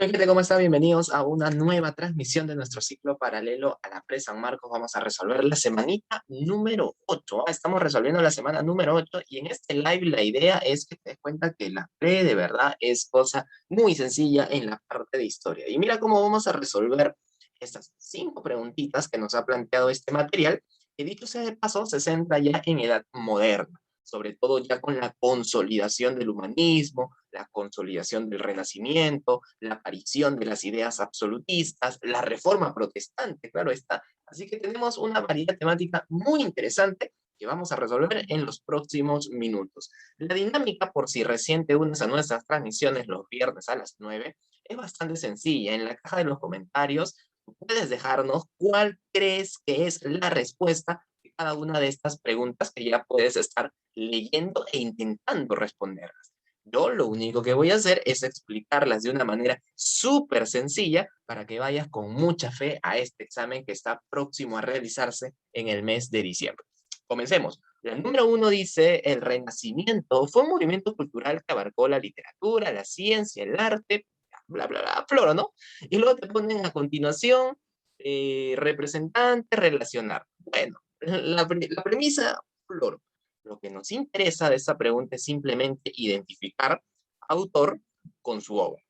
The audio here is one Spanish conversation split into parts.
Mi gente, ¿cómo está? Bienvenidos a una nueva transmisión de nuestro ciclo paralelo a la Pre San Marcos. Vamos a resolver la semanita número 8. Estamos resolviendo la semana número 8 y en este live la idea es que te des cuenta que la Pre de verdad es cosa muy sencilla en la parte de historia. Y mira cómo vamos a resolver estas 5 preguntitas que nos ha planteado este material, que dicho sea de paso, se centra ya en edad moderna, sobre todo ya con la consolidación del humanismo, la consolidación del Renacimiento, la aparición de las ideas absolutistas, la reforma protestante, claro está. Así que tenemos una variedad temática muy interesante que vamos a resolver en los próximos minutos. La dinámica, por si recién te unes a nuestras transmisiones los viernes a las 9, es bastante sencilla. En la caja de los comentarios puedes dejarnos cuál crees que es la respuesta de cada una de estas preguntas que ya puedes estar leyendo e intentando responderlas. Yo lo único que voy a hacer es explicarlas de una manera súper sencilla para que vayas con mucha fe a este examen que está próximo a realizarse en el mes de diciembre. Comencemos. La número 1 dice, el Renacimiento fue un movimiento cultural que abarcó la literatura, la ciencia, el arte, bla, bla, bla, floro, ¿no? Y luego te ponen a continuación, representante, relacionar. Bueno, la premisa, floro. Lo que nos interesa de esta pregunta es simplemente identificar autor con su obra.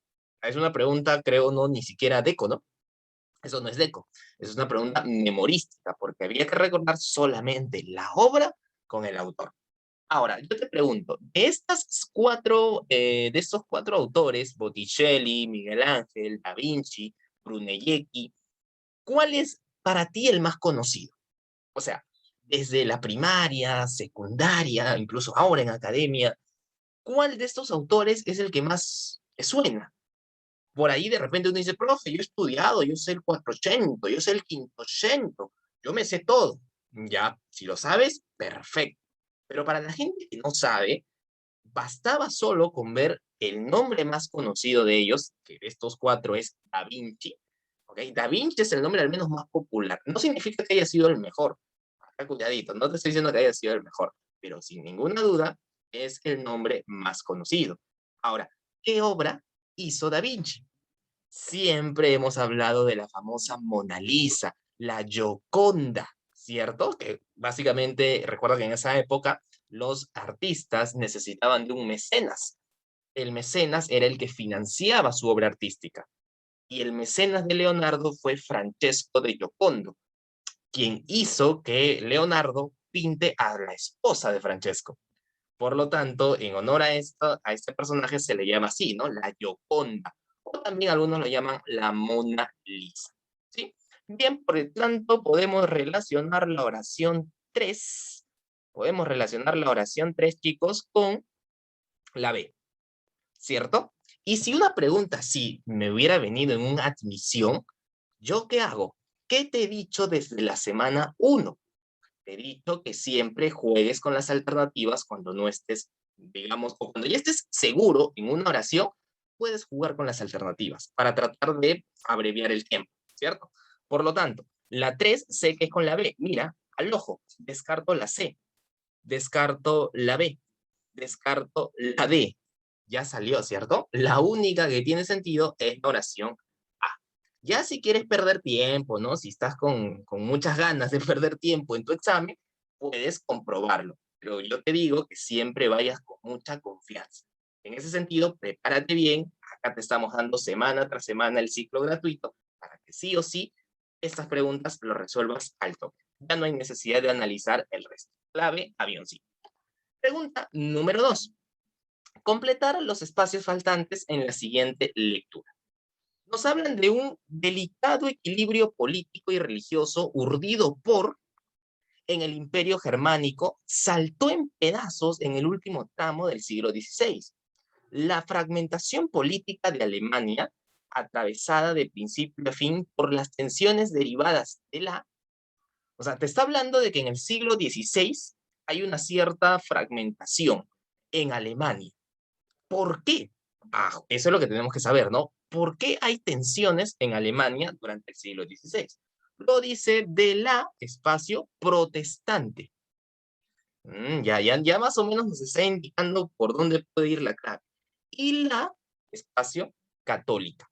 Es una pregunta, creo, no ni siquiera deco, ¿no? Eso no es deco, es una pregunta memorística, porque había que recordar solamente la obra con el autor. Ahora, yo te pregunto, de estos cuatro autores, Botticelli, Miguel Ángel, Da Vinci, Brunelleschi, ¿cuál es para ti el más conocido? O sea, desde la primaria, secundaria, incluso ahora en academia, ¿cuál de estos autores es el que más te suena? Por ahí de repente uno dice, profe, yo he estudiado, yo sé el 400, yo sé el 500, yo me sé todo. Ya, si lo sabes, perfecto. Pero para la gente que no sabe, bastaba solo con ver el nombre más conocido de ellos, que de estos cuatro es Da Vinci. ¿Ok? Da Vinci es el nombre al menos más popular. No significa que haya sido el mejor. Acá cuidadito, no te estoy diciendo que haya sido el mejor, pero sin ninguna duda es el nombre más conocido. Ahora, ¿qué obra hizo Da Vinci? Siempre hemos hablado de la famosa Mona Lisa, la Gioconda, ¿cierto? Que básicamente, recuerda que en esa época los artistas necesitaban de un mecenas. El mecenas era el que financiaba su obra artística. Y el mecenas de Leonardo fue Francesco de Giocondo, quien hizo que Leonardo pinte a la esposa de Francesco. Por lo tanto, en honor a este personaje se le llama así, ¿no? La Gioconda. O también algunos lo llaman la Mona Lisa. ¿Sí? Bien, por lo tanto, podemos relacionar la oración 3. Podemos relacionar la oración 3, chicos, con la B, ¿cierto? Y si una pregunta así me hubiera venido en una admisión, ¿yo qué hago? ¿Qué te he dicho desde la semana 1? Te he dicho que siempre juegues con las alternativas cuando no estés, digamos, o cuando ya estés seguro en una oración, puedes jugar con las alternativas para tratar de abreviar el tiempo, ¿cierto? Por lo tanto, la 3 sé que es con la B. Mira, al ojo, descarto la C, descarto la B, descarto la D. Ya salió, ¿cierto? La única que tiene sentido es la oración A. Ya si quieres perder tiempo, ¿no? Si estás con muchas ganas de perder tiempo en tu examen, puedes comprobarlo. Pero yo te digo que siempre vayas con mucha confianza. En ese sentido, prepárate bien. Acá te estamos dando semana tras semana el ciclo gratuito para que sí o sí estas preguntas lo resuelvas al toque. Ya no hay necesidad de analizar el resto. Clave, avioncito. Pregunta número 2. Completar los espacios faltantes en la siguiente lectura. Nos hablan de un delicado equilibrio político y religioso urdido por, en el Imperio Germánico, saltó en pedazos en el último tramo del siglo XVI. La fragmentación política de Alemania, atravesada de principio a fin por las tensiones derivadas de la... O sea, te está hablando de que en el siglo XVI hay una cierta fragmentación en Alemania. ¿Por qué? Eso es lo que tenemos que saber, ¿no? ¿Por qué hay tensiones en Alemania durante el siglo XVI? Lo dice de la espacio protestante. Ya más o menos nos está indicando por dónde puede ir la clave. Y la espacio católica.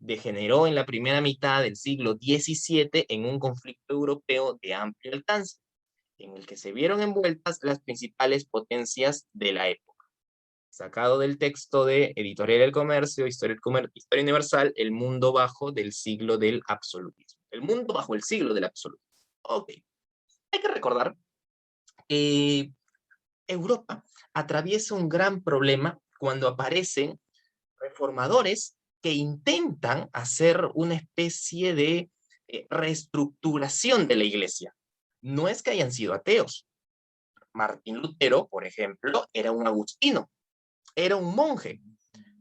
degeneró en la primera mitad del siglo XVII en un conflicto europeo de amplio alcance, en el que se vieron envueltas las principales potencias de la época. Sacado del texto de Editorial del Comercio, Historia Universal, El mundo bajo del siglo del absolutismo. El mundo bajo el siglo del absolutismo. Ok. Hay que recordar que Europa atraviesa un gran problema cuando aparecen reformadores que intentan hacer una especie de reestructuración de la iglesia. No es que hayan sido ateos. Martín Lutero, por ejemplo, era un agustino, era un monje.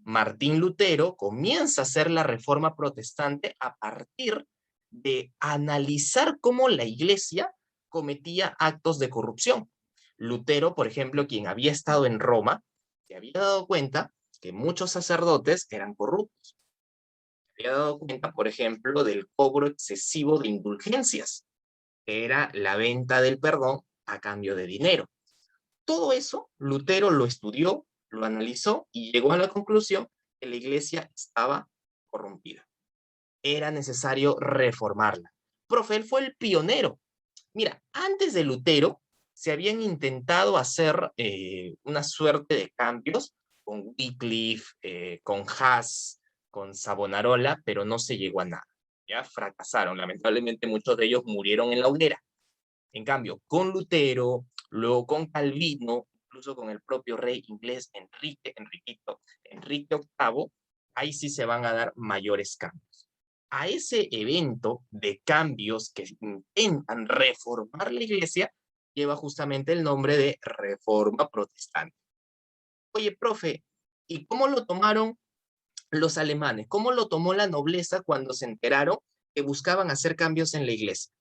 Martín Lutero comienza a hacer la reforma protestante a partir de analizar cómo la iglesia cometía actos de corrupción. Lutero, por ejemplo, quien había estado en Roma, se había dado cuenta que muchos sacerdotes eran corruptos. Se había dado cuenta, por ejemplo, del cobro excesivo de indulgencias, que era la venta del perdón a cambio de dinero. Todo eso Lutero lo estudió, lo analizó y llegó a la conclusión que la iglesia estaba corrompida. Era necesario reformarla. Profe, él fue el pionero. Mira, antes de Lutero se habían intentado hacer una suerte de cambios con Wycliffe, con Hus, con Savonarola, pero no se llegó a nada. Ya fracasaron. Lamentablemente muchos de ellos murieron en la hoguera. En cambio, con Lutero, luego con Calvino, incluso con el propio rey inglés Enrique VIII, ahí sí se van a dar mayores cambios. A ese evento de cambios que intentan reformar la iglesia, lleva justamente el nombre de Reforma Protestante. Oye, profe, ¿y cómo lo tomaron los alemanes? ¿Cómo lo tomó la nobleza cuando se enteraron que buscaban hacer cambios en la iglesia?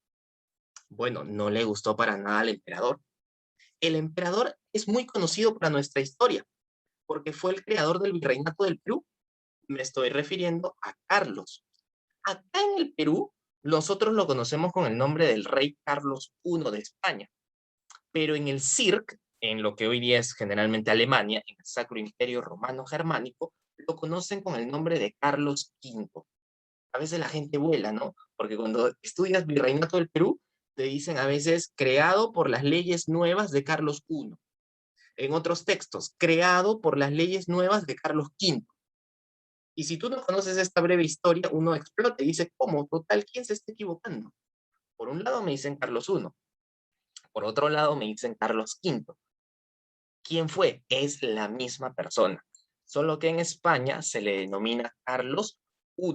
Bueno, no le gustó para nada al emperador. El emperador es muy conocido para nuestra historia, porque fue el creador del virreinato del Perú. Me estoy refiriendo a Carlos. Acá en el Perú, nosotros lo conocemos con el nombre del rey Carlos I de España, pero en el CIRC, en lo que hoy día es generalmente Alemania, en el Sacro Imperio Romano Germánico, lo conocen con el nombre de Carlos V. A veces la gente vuela, ¿no? Porque cuando estudias Virreinato del Perú, te dicen a veces creado por las leyes nuevas de Carlos I. En otros textos, creado por las leyes nuevas de Carlos V. Y si tú no conoces esta breve historia, uno explota y dice, ¿cómo? Total, ¿quién se está equivocando? Por un lado me dicen Carlos I, por otro lado me dicen Carlos V. ¿Quién fue? Es la misma persona, solo que en España se le denomina Carlos I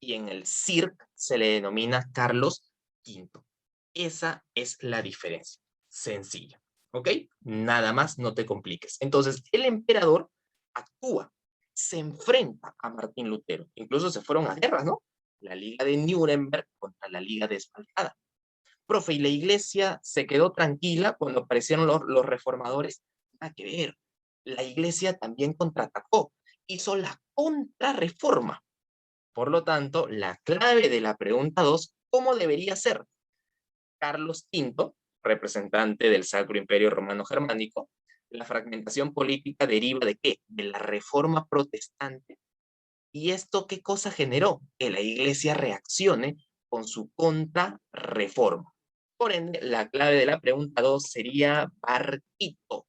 y en el CIRC se le denomina Carlos V. Esa es la diferencia, sencilla, ¿ok? Nada más, no te compliques. Entonces, el emperador actúa, se enfrenta a Martín Lutero, incluso se fueron a guerras, ¿no? La Liga de Nuremberg contra la Liga de Esmalcada. Profe, y la iglesia se quedó tranquila cuando aparecieron los reformadores. Nada que ver. La iglesia también contraatacó, hizo la contrarreforma. Por lo tanto, la clave de la pregunta 2, ¿cómo debería ser? Carlos V, representante del Sacro Imperio Romano Germánico, la fragmentación política deriva de ¿qué? De la reforma protestante. ¿Y esto qué cosa generó? Que la iglesia reaccione con su contrarreforma. Por ende, la clave de la pregunta 2 sería Barquito,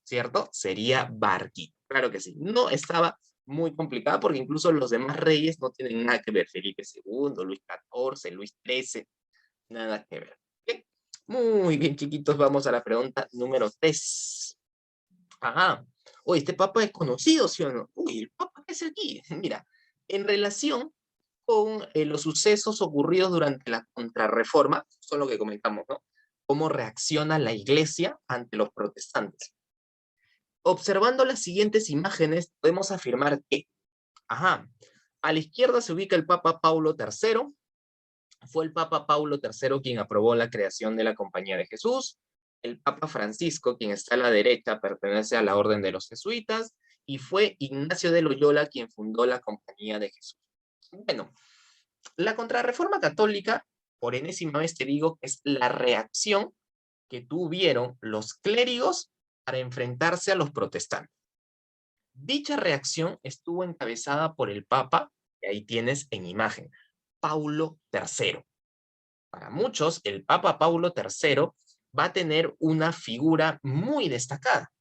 ¿cierto? Sería Barquito. Claro que sí. No estaba muy complicada porque incluso los demás reyes no tienen nada que ver. Felipe II, Luis XIV, Luis XIII, nada que ver. ¿Bien? Muy bien, chiquitos, vamos a la pregunta número 3. Ajá. Oye, este papa es conocido, ¿sí o no? Uy, el papa, ¿qué es aquí? Mira, en relación con los sucesos ocurridos durante la contrarreforma, son lo que comentamos, ¿no? Cómo reacciona la iglesia ante los protestantes. Observando las siguientes imágenes, podemos afirmar que, ajá, a la izquierda se ubica el Papa Paulo III, fue el Papa Paulo III quien aprobó la creación de la Compañía de Jesús. El Papa Francisco, quien está a la derecha, pertenece a la Orden de los Jesuitas, y fue Ignacio de Loyola quien fundó la Compañía de Jesús. Bueno, la contrarreforma católica, por enésima vez te digo, es la reacción que tuvieron los clérigos para enfrentarse a los protestantes. Dicha reacción estuvo encabezada por el Papa, ahí tienes en imagen, Paulo III. Para muchos, el Papa Paulo III va a tener una figura muy destacada,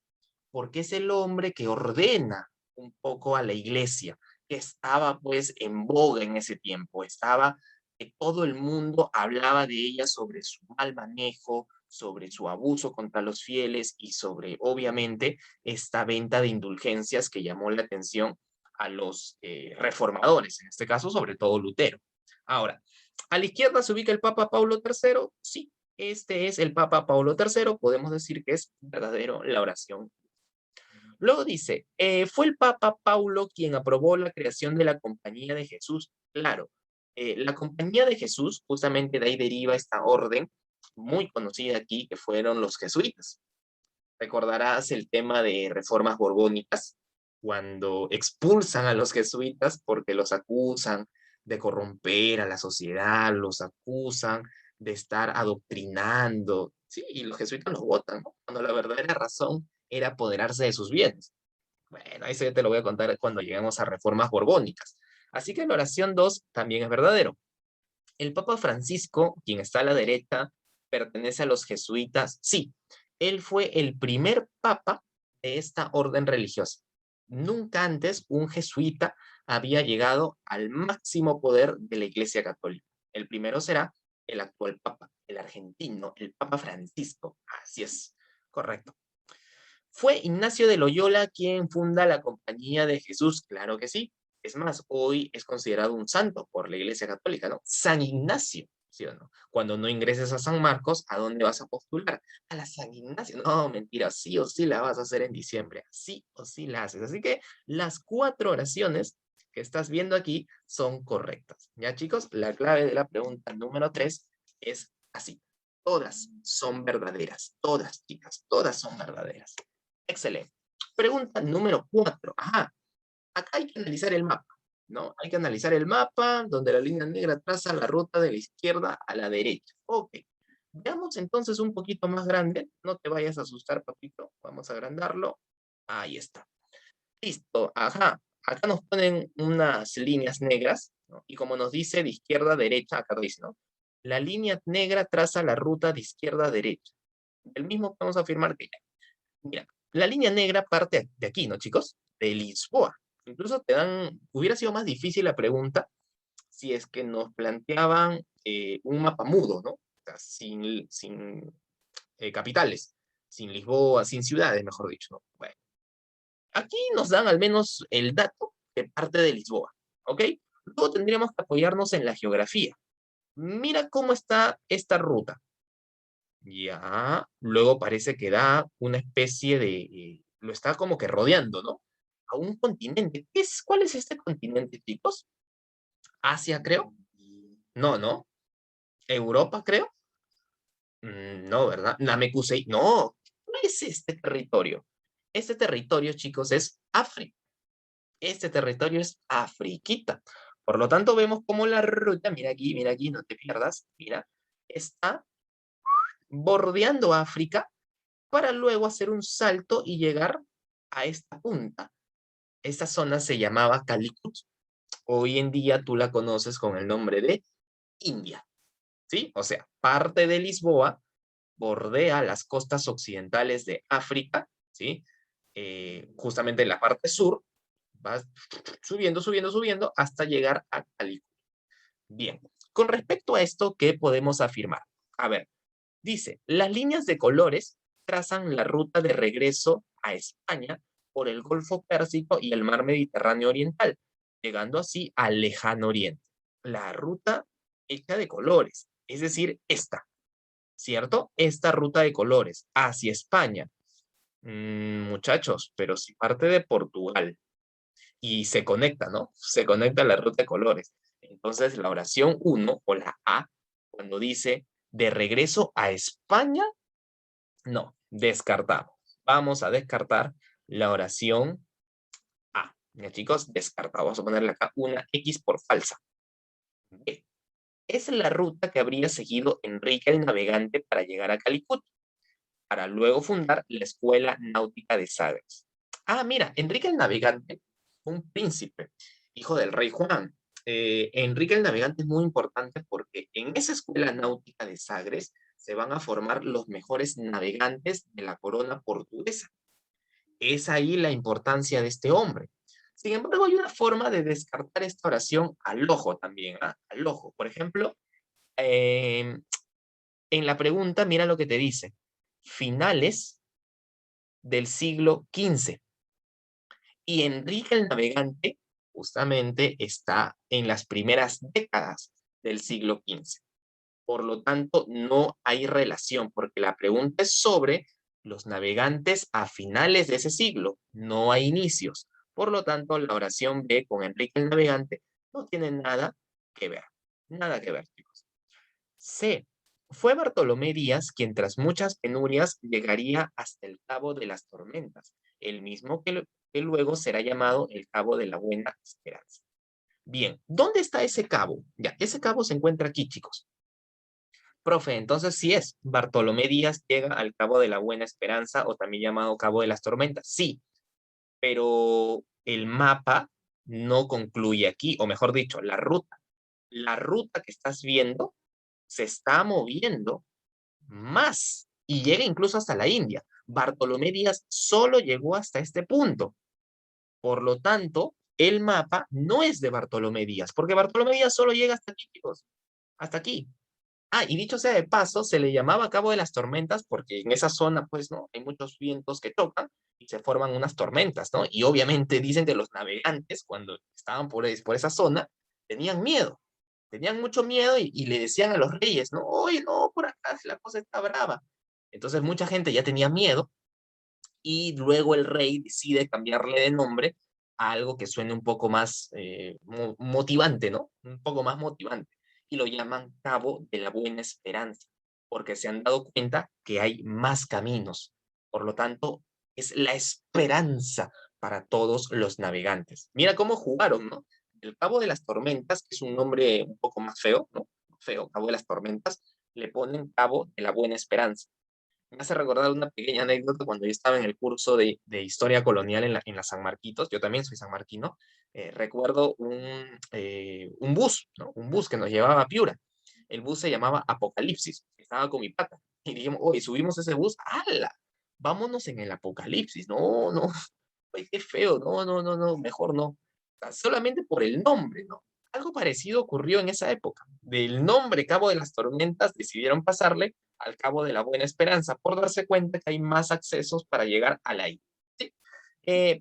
porque es el hombre que ordena un poco a la iglesia, que estaba pues en boga en ese tiempo, estaba, que todo el mundo hablaba de ella sobre su mal manejo, sobre su abuso contra los fieles y sobre, obviamente, esta venta de indulgencias que llamó la atención a los reformadores, en este caso, sobre todo Lutero. Ahora, a la izquierda se ubica el Papa Paulo III, sí, este es el Papa Paulo III, podemos decir que es verdadero la oración. Luego dice, fue el Papa Paulo quien aprobó la creación de la Compañía de Jesús. Claro, la Compañía de Jesús, justamente de ahí deriva esta orden muy conocida aquí, que fueron los jesuitas. Recordarás el tema de reformas borbónicas, cuando expulsan a los jesuitas porque los acusan de corromper a la sociedad, los acusan de estar adoctrinando, sí, y los jesuitas los votan, ¿no? Cuando la verdadera razón era apoderarse de sus bienes. Bueno, eso ya te lo voy a contar cuando lleguemos a reformas borbónicas. Así que la oración 2 también es verdadero. El Papa Francisco, quien está a la derecha, pertenece a los jesuitas. Sí, él fue el primer papa de esta orden religiosa. Nunca antes un jesuita había llegado al máximo poder de la Iglesia Católica. El primero será el actual papa, el argentino, el Papa Francisco. Así es, correcto. ¿Fue Ignacio de Loyola quien funda la Compañía de Jesús? Claro que sí. Es más, hoy es considerado un santo por la Iglesia Católica, ¿no? San Ignacio, ¿sí o no? Cuando no ingreses a San Marcos, ¿a dónde vas a postular? A la San Ignacio. No, mentira, sí o sí la vas a hacer en diciembre. Sí o sí la haces. Así que las 4 oraciones que estás viendo aquí son correctas. Ya, chicos, la clave de la pregunta número 3 es así. Todas son verdaderas. Todas, chicas, todas son verdaderas. Excelente. Pregunta número 4. Ajá. Acá hay que analizar el mapa, ¿no? Hay que analizar el mapa donde la línea negra traza la ruta de la izquierda a la derecha. Ok. Veamos entonces un poquito más grande. No te vayas a asustar, papito. Vamos a agrandarlo. Ahí está. Listo. Ajá. Acá nos ponen unas líneas negras, ¿no? Y como nos dice de izquierda a derecha, acá dice, ¿no? La línea negra traza la ruta de izquierda a derecha. El mismo podemos afirmar que mira, la línea negra parte de aquí, ¿no, chicos? De Lisboa. Incluso te dan, hubiera sido más difícil la pregunta si es que nos planteaban un mapa mudo, ¿no? O sea, sin capitales, sin Lisboa, sin ciudades, mejor dicho, ¿no? Bueno, aquí nos dan al menos el dato que parte de Lisboa, ¿ok? Luego tendríamos que apoyarnos en la geografía. Mira cómo está esta ruta. Ya, luego parece que da una especie de, lo está como que rodeando, ¿no? A un continente. ¿Cuál es este continente, chicos? ¿Asia, creo? No, ¿no? ¿Europa, creo? No, ¿verdad? Namekusei. No, ¿cuál es este territorio? Este territorio, chicos, es África. Este territorio es Afriquita. Por lo tanto, vemos cómo la ruta, mira aquí, no te pierdas, mira, está bordeando África para luego hacer un salto y llegar a esta punta. Esta zona se llamaba Calicut. Hoy en día tú la conoces con el nombre de India, ¿sí? O sea, parte de Lisboa bordea las costas occidentales de África, ¿sí? Justamente en la parte sur, vas subiendo, subiendo, subiendo hasta llegar a Calicut. Bien, con respecto a esto, ¿qué podemos afirmar? A ver, dice, las líneas de colores trazan la ruta de regreso a España por el Golfo Pérsico y el Mar Mediterráneo Oriental, llegando así al Lejano Oriente. La ruta hecha de colores, es decir, esta, ¿cierto? Esta ruta de colores hacia España. Muchachos, pero si parte de Portugal y se conecta, ¿no? Se conecta la ruta de colores. Entonces, la oración 1 o la A, cuando dice de regreso a España, no, descartamos. Vamos a descartar la oración A. Ya, chicos, descartado. Vamos a ponerle acá una X por falsa. B. Es la ruta que habría seguido Enrique el Navegante para llegar a Calicut, para luego fundar la Escuela Náutica de Sagres. Ah, mira, Enrique el Navegante, un príncipe, hijo del rey Juan. Enrique el Navegante es muy importante porque en esa escuela náutica de Sagres se van a formar los mejores navegantes de la corona portuguesa. Es ahí la importancia de este hombre. Sin embargo, hay una forma de descartar esta oración al ojo también, ¿ah? Al ojo. Por ejemplo, en la pregunta, mira lo que te dice. Finales del siglo XV. Y Enrique el Navegante justamente está en las primeras décadas del siglo XV. Por lo tanto, no hay relación, porque la pregunta es sobre los navegantes a finales de ese siglo, no a inicios. Por lo tanto, la oración B con Enrique el Navegante no tiene nada que ver. Nada que ver, chicos. C. Fue Bartolomé Díaz quien tras muchas penurias llegaría hasta el Cabo de las Tormentas, el mismo que luego será llamado el Cabo de la Buena Esperanza. Bien, ¿dónde está ese cabo? Ya, ese cabo se encuentra aquí, chicos. Profe, entonces sí es. Bartolomé Díaz llega al Cabo de la Buena Esperanza o también llamado Cabo de las Tormentas. Sí, pero el mapa no concluye aquí, o mejor dicho, la ruta. La ruta que estás viendo se está moviendo más y llega incluso hasta la India. Bartolomé Díaz solo llegó hasta este punto. Por lo tanto, el mapa no es de Bartolomé Díaz, porque Bartolomé Díaz solo llega hasta aquí, chicos. Hasta aquí. Ah, y dicho sea de paso, se le llamaba Cabo de las Tormentas porque en esa zona, pues, ¿no? Hay muchos vientos que tocan y se forman unas tormentas, ¿no? Y obviamente dicen que los navegantes, cuando estaban por esa zona, tenían miedo, tenían mucho miedo y le decían a los reyes, ¿no? Oye, no, por acá la cosa está brava. Entonces mucha gente ya tenía miedo y luego el rey decide cambiarle de nombre a algo que suene un poco más motivante, ¿no? Un poco más motivante. Y lo llaman Cabo de la Buena Esperanza, porque se han dado cuenta que hay más caminos. Por lo tanto, es la esperanza para todos los navegantes. Mira cómo jugaron, ¿no? El Cabo de las Tormentas, que es un nombre un poco más feo, ¿no? Feo, Cabo de las Tormentas, le ponen Cabo de la Buena Esperanza. Me hace recordar una pequeña anécdota cuando yo estaba en el curso de Historia Colonial en la San Marquitos, yo también soy sanmarquino, recuerdo un bus, ¿no? Un bus que nos llevaba a Piura. El bus se llamaba Apocalipsis, estaba con mi pata. Y dijimos, oye, subimos ese bus, ¡hala! Vámonos en el Apocalipsis. No, no, oye, qué feo, no, no, no, no, mejor no. O sea, solamente por el nombre, ¿no? Algo parecido ocurrió en esa época. Del nombre Cabo de las Tormentas decidieron pasarle al Cabo de la Buena Esperanza por darse cuenta que hay más accesos para llegar a la isla. ¿Sí?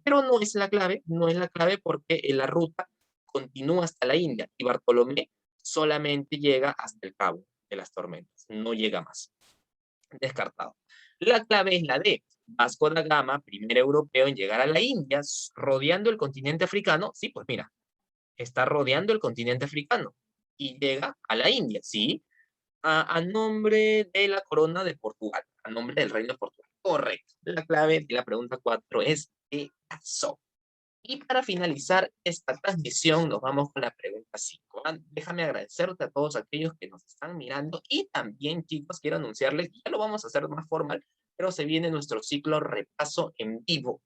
Pero no es la clave, no es la clave porque la ruta continúa hasta la India y Bartolomé solamente llega hasta el Cabo de las Tormentas, no llega más. Descartado. La clave es la D. Vasco da Gama, primer europeo en llegar a la India, rodeando el continente africano. Sí, pues mira, está rodeando el continente africano y llega a la India, ¿sí? A nombre de la corona de Portugal, a nombre del reino de Portugal. Correcto. La clave de la pregunta 4 es ¿qué pasó? Y para finalizar esta transmisión, nos vamos con la pregunta 5. Déjame agradecerte a todos aquellos que nos están mirando y también, chicos, quiero anunciarles, ya lo vamos a hacer más formal, pero se viene nuestro ciclo repaso en vivo.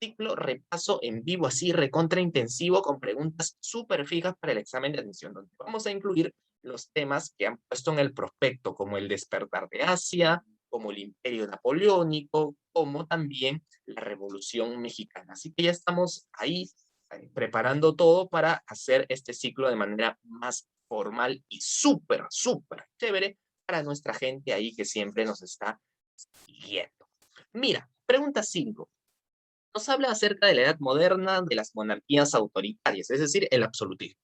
Ciclo repaso en vivo, así recontra intensivo, con preguntas súper fijas para el examen de admisión, donde vamos a incluir los temas que han puesto en el prospecto, como el despertar de Asia, como el imperio napoleónico, como también la revolución mexicana. Así que ya estamos ahí preparando todo para hacer este ciclo de manera más formal y súper, súper chévere para nuestra gente ahí que siempre nos está siguiendo. Mira, pregunta 5 nos habla acerca de la edad moderna de las monarquías autoritarias, es decir, el absolutismo.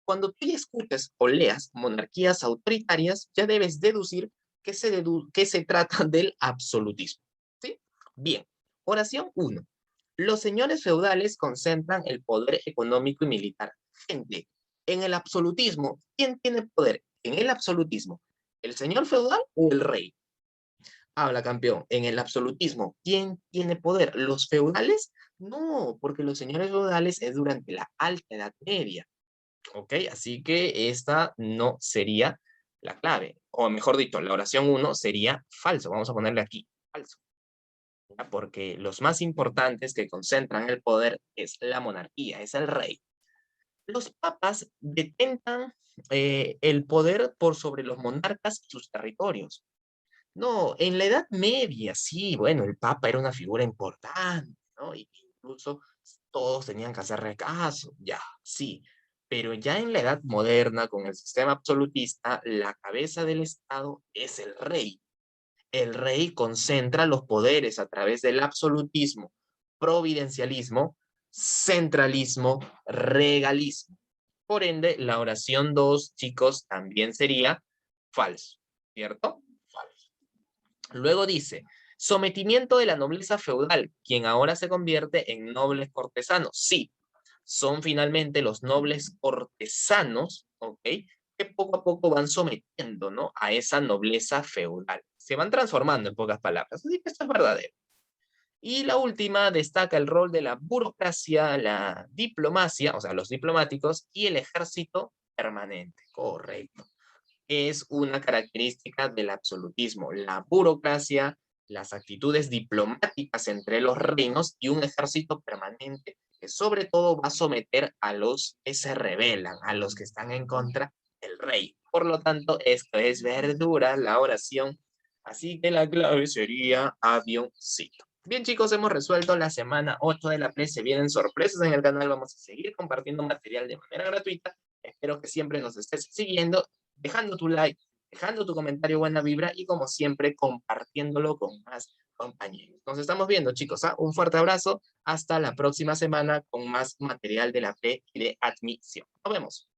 Cuando tú escuches o leas monarquías autoritarias, ya debes deducir que se trata del absolutismo. ¿Sí? Bien, oración 1. Los señores feudales concentran el poder económico y militar. Gente, en el absolutismo, ¿quién tiene poder? En el absolutismo, ¿el señor feudal o el rey? Habla, campeón. En el absolutismo, ¿quién tiene poder? ¿Los feudales? No, porque los señores feudales es durante la Alta Edad Media. ¿Ok? Así que esta no sería la clave. O mejor dicho, la oración 1 sería falso. Vamos a ponerle aquí, falso. ¿Ya? Porque los más importantes que concentran el poder es la monarquía, es el rey. Los papas detentan el poder por sobre los monarcas y sus territorios. No, en la Edad Media, sí, bueno, el Papa era una figura importante, ¿no? Y incluso todos tenían que hacerle caso, ya, sí. Pero ya en la Edad Moderna, con el sistema absolutista, la cabeza del Estado es el rey. El rey concentra los poderes a través del absolutismo, providencialismo, centralismo, regalismo. Por ende, la oración 2, chicos, también sería falso, ¿cierto? Falso. Luego dice, sometimiento de la nobleza feudal, quien ahora se convierte en nobles cortesanos. Sí, son finalmente los nobles cortesanos, ¿ok? Que poco a poco van sometiendo, ¿no? A esa nobleza feudal. Se van transformando, en pocas palabras. Así que esto es verdadero. Y la última destaca el rol de la burocracia, la diplomacia, o sea, los diplomáticos, y el ejército permanente. Correcto. Es una característica del absolutismo, la burocracia, las actitudes diplomáticas entre los reinos y un ejército permanente que sobre todo va a someter a los que se rebelan, a los que están en contra del rey. Por lo tanto, esto es verdura, la oración. Así que la clave sería avioncito. Bien, chicos, hemos resuelto la semana 8 de la PLE. Se vienen sorpresas en el canal. Vamos a seguir compartiendo material de manera gratuita. Espero que siempre nos estés siguiendo, dejando tu like, dejando tu comentario buena vibra y como siempre compartiéndolo con más compañeros. Nos estamos viendo, chicos. ¿Ah? Un fuerte abrazo. Hasta la próxima semana con más material de la PLE y de admisión. Nos vemos.